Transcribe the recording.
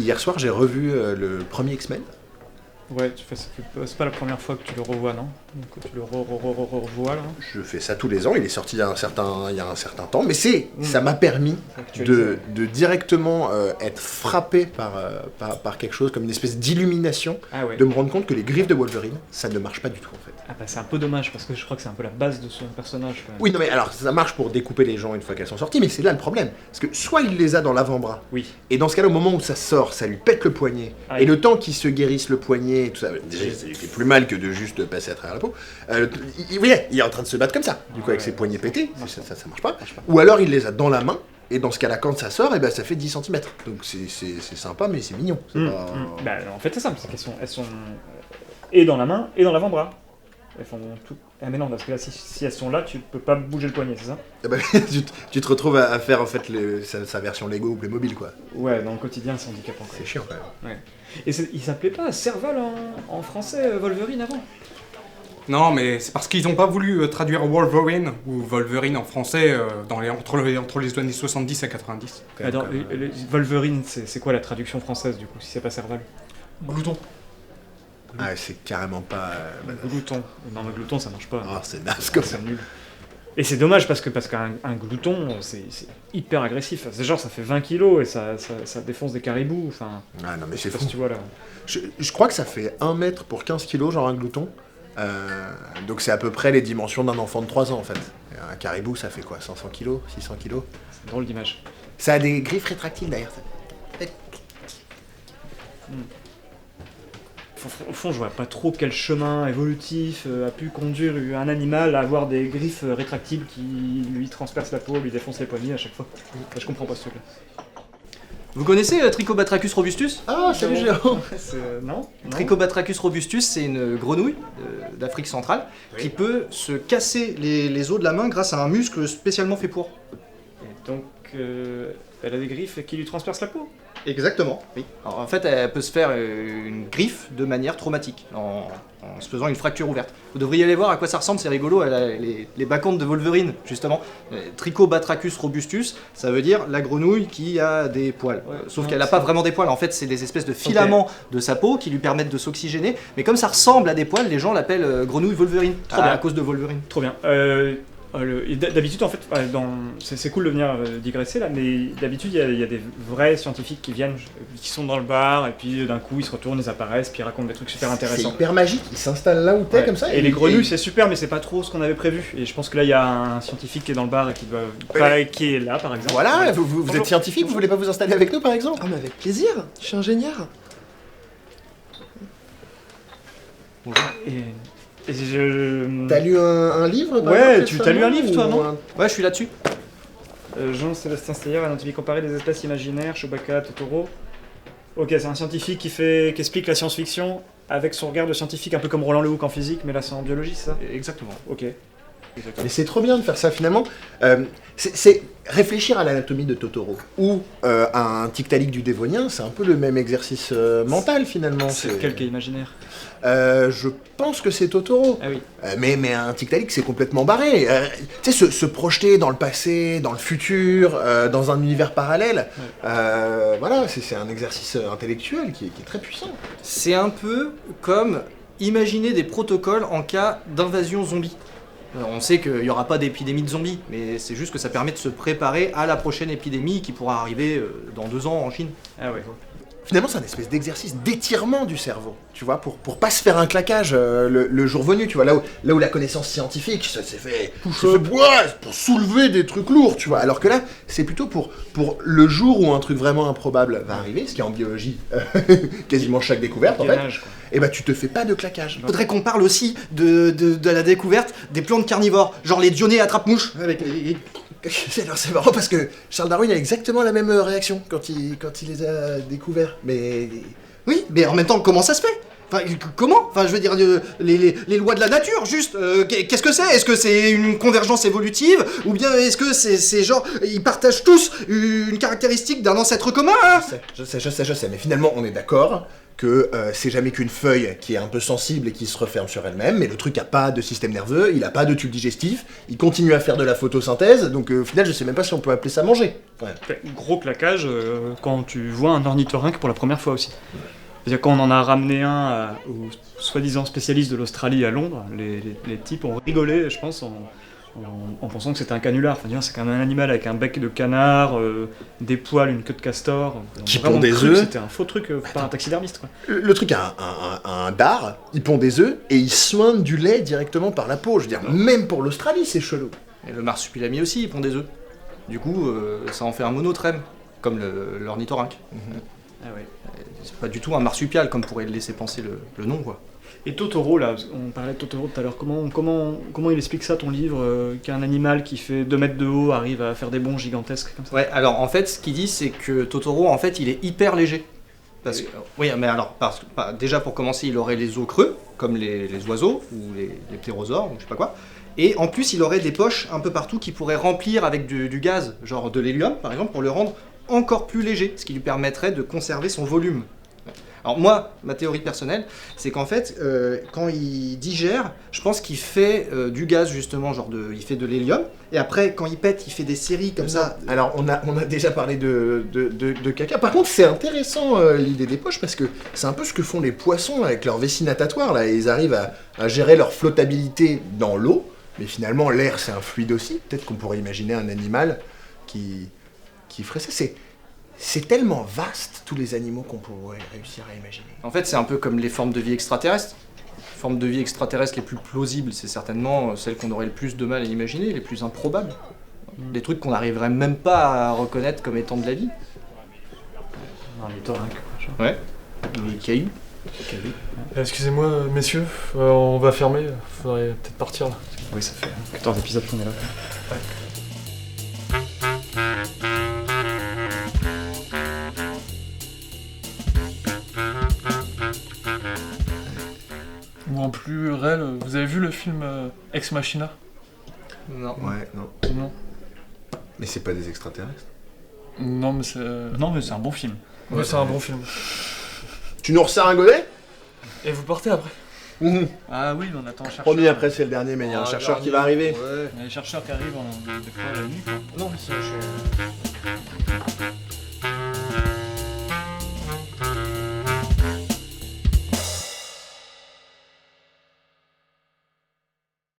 hier soir, j'ai revu le premier X-Men. Ouais, c'est pas la première fois que tu le revois, non? Donc tu le revois là. Je fais ça tous les ans, il est sorti il y a un certain temps, mais ça m'a permis de directement être frappé par quelque chose, comme une espèce d'illumination, de me rendre compte que les griffes de Wolverine, ça ne marche pas du tout en fait. Ah bah c'est un peu dommage, parce que je crois que c'est un peu la base de son personnage quand même. Oui, non mais alors, ça marche pour découper les gens une fois qu'elles sont sorties, mais c'est là le problème. Parce que soit il les a dans l'avant-bras, et dans ce cas-là, au moment où ça sort, ça lui pète le poignet, et le temps qu'il se guérisse le poignet, tout ça, déjà ça lui fait plus mal que de juste passer à travers la peau, il est en train de se battre comme ça, du coup avec ses poignets pétés, ça marche pas. Ou alors il les a dans la main, et dans ce cas-là, quand ça sort, ça fait 10 cm. Donc c'est sympa, mais c'est mignon. Bah, en fait c'est simple, c'est qu'elles sont et dans la main, et dans l'avant-bras. Elles font tout. Ah mais non, parce que là, si elles sont là, tu peux pas bouger le poignet, c'est ça? Tu te retrouves à faire en fait sa version Lego ou Playmobil, quoi. Ouais, dans le quotidien, c'est handicapant. C'est chiant quand même. Ouais. Et il s'appelait pas Serval en français, Wolverine avant? Non, mais c'est parce qu'ils n'ont pas voulu traduire Wolverine ou Wolverine en français entre les années 70 et 90. Attends, Wolverine, c'est quoi la traduction française du coup, si c'est pas Serval? Glouton. Ah, c'est carrément pas... Glouton. Non, mais glouton, ça marche pas. Ah, c'est naze comme ça. C'est nul. Et c'est dommage parce qu'un glouton, c'est hyper agressif. C'est genre, ça fait 20 kilos et ça défonce des caribous. Enfin, ah non, mais c'est fou. Si tu vois là. Je crois que ça fait 1 mètre pour 15 kilos, genre un glouton. Donc c'est à peu près les dimensions d'un enfant de 3 ans en fait. Un caribou, ça fait quoi, 500 kilos, 600 kilos? C'est drôle d'image. Ça a des griffes rétractiles d'ailleurs. Au fond, je vois pas trop quel chemin évolutif a pu conduire un animal à avoir des griffes rétractiles qui lui transpercent la peau, lui défoncent les poignets à chaque fois. Je comprends pas ce truc-là. Vous connaissez Trichobatrachus robustus? Ah, salut Géant. Non. Trichobatrachus robustus, c'est une grenouille d'Afrique centrale qui peut se casser les os de la main grâce à un muscle spécialement fait pour. Et donc, elle a des griffes qui lui transpercent la peau? Exactement, oui. Alors, en fait, elle peut se faire une griffe de manière traumatique, en se faisant une fracture ouverte. Vous devriez aller voir à quoi ça ressemble, c'est rigolo, elle a les bacchantes de Wolverine, justement. Trichobatrachus robustus, ça veut dire la grenouille qui a des poils. Sauf qu'elle n'a pas vraiment des poils, en fait, c'est des espèces de filaments de sa peau qui lui permettent de s'oxygéner. Mais comme ça ressemble à des poils, les gens l'appellent grenouille Wolverine, à cause de Wolverine. Trop bien. D'habitude, en fait, c'est cool de venir digresser là, mais d'habitude, il y a des vrais scientifiques qui viennent, qui sont dans le bar, et puis d'un coup, ils se retournent, ils apparaissent, puis ils racontent des trucs super intéressants. C'est hyper magique, ils s'installent là où t'es comme ça. Et les grenouilles, c'est super, mais c'est pas trop ce qu'on avait prévu. Et je pense que là, il y a un scientifique qui est dans le bar et qui est là, par exemple. Voilà, vous êtes scientifique, vous voulez pas vous installer avec nous, par exemple? Ah, mais avec plaisir, je suis ingénieur. Bonjour. T'as lu un livre? Ouais, t'as lu un livre toi, non? Ouais, je suis là-dessus. Jean-Sébastien Steyer, Anatomie comparée des espèces imaginaires, Chewbacca, Totoro. Ok, c'est un scientifique qui explique la science-fiction avec son regard de scientifique, un peu comme Roland Lehoucq en physique, mais là c'est en biologie, c'est ça? Exactement. Ok. Mais c'est trop bien de faire ça finalement. C'est réfléchir à l'anatomie de Totoro ou à un Tiktaalik du Dévonien, c'est un peu le même exercice mental finalement. C'est lequel qui est imaginaire? Je pense que c'est Totoro. Ah oui. Mais un Tiktaalik c'est complètement barré. Tu sais, se projeter dans le passé, dans le futur, dans un univers parallèle, voilà, c'est un exercice intellectuel qui est très puissant. C'est un peu comme imaginer des protocoles en cas d'invasion zombie. On sait qu'il n'y aura pas d'épidémie de zombies, mais c'est juste que ça permet de se préparer à la prochaine épidémie qui pourra arriver dans 2 ans en Chine. Ah ouais. Finalement, c'est un espèce d'exercice d'étirement du cerveau, tu vois, pour pas se faire un claquage le jour venu, tu vois, là où la connaissance scientifique, ça s'est fait pour soulever des trucs lourds, tu vois, alors que là, c'est plutôt pour le jour où un truc vraiment improbable va arriver, ce qui est en biologie quasiment chaque découverte, en fait, et bah tu te fais pas de claquage. Faudrait qu'on parle aussi de la découverte des plantes carnivores, genre les dionnées attrape-mouches, avec les... Alors c'est marrant parce que Charles Darwin a exactement la même réaction quand il les a découverts, mais... Oui, mais en même temps, comment ça se fait? Enfin, comment? Enfin, je veux dire, les lois de la nature, juste. Qu'est-ce que c'est? Est-ce que c'est une convergence évolutive? Ou bien est-ce que c'est genre, ils partagent tous une caractéristique d'un ancêtre commun, hein? Je sais, mais finalement, on est d'accord que c'est jamais qu'une feuille qui est un peu sensible et qui se referme sur elle-même, mais le truc a pas de système nerveux, il a pas de tube digestif, il continue à faire de la photosynthèse, donc au final, je sais même pas si on peut appeler ça manger. Ouais. Gros claquage quand tu vois un ornithorynque pour la première fois aussi. C'est-à-dire quand on en a ramené un au soi-disant spécialiste de l'Australie à Londres, les types ont rigolé, je pense, en pensant que c'était un canular. Enfin, c'est quand même un animal avec un bec de canard, des poils, une queue de castor. Qui pond des œufs. C'était un faux truc par un taxidermiste, quoi. Le truc a un dard, il pond des œufs et il soigne du lait directement par la peau. Je veux dire, même pour l'Australie, c'est chelou. Et le marsupilami aussi, il pond des œufs. Du coup, ça en fait un monotrème, comme l'ornithorynque. Ah ouais. C'est pas du tout un marsupial, comme pourrait le laisser penser le nom, quoi. Et Totoro, là, on parlait de Totoro tout à l'heure, comment il explique ça, ton livre, qu'un animal qui fait 2 mètres de haut arrive à faire des bonds gigantesques comme ça? Ouais, alors en fait, ce qu'il dit, c'est que Totoro, en fait, il est hyper léger. Parce que, oui, mais alors, déjà pour commencer, il aurait les os creux, comme les oiseaux, ou les ptérosaures, ou je sais pas quoi. Et en plus, il aurait des poches un peu partout qui pourraient remplir avec du gaz, genre de l'hélium, par exemple, pour le rendre encore plus léger, ce qui lui permettrait de conserver son volume. Alors moi, ma théorie personnelle, c'est qu'en fait, quand il digère, je pense qu'il fait du gaz justement, il fait de l'hélium, et après, quand il pète, il fait des séries comme ça. Alors, on a déjà parlé de caca. Par contre, c'est intéressant l'idée des poches, parce que c'est un peu ce que font les poissons avec leur vessie natatoire, là. Ils arrivent à gérer leur flottabilité dans l'eau, mais finalement, l'air, c'est un fluide aussi. Peut-être qu'on pourrait imaginer un animal qui ferait ça. C'est tellement vaste, tous les animaux qu'on pourrait réussir à imaginer. En fait, c'est un peu comme les formes de vie extraterrestres. Les formes de vie extraterrestres les plus plausibles, c'est certainement celles qu'on aurait le plus de mal à imaginer, les plus improbables. Des trucs qu'on n'arriverait même pas à reconnaître comme étant de la vie. Les torrents, ouais, les cailloux. Excusez-moi, messieurs, on va fermer, faudrait peut-être partir là. Oui, ça fait 14 épisodes qu'on est là. Ouais. Ou en plus réel, vous avez vu le film Ex Machina? Non. Ouais, non. Non. Mais c'est pas des extraterrestres. Non, mais c'est... Non, mais c'est un bon film. Ouais, c'est un bon film. Tu nous resserres un godet? Et vous partez après? Ah oui, on attend un chercheur. Promis, après c'est le dernier, mais il y a un chercheur qui va arriver. Ouais. Il y a un chercheur qui arrive des fois la nuit, quoi. Non, mais c'est...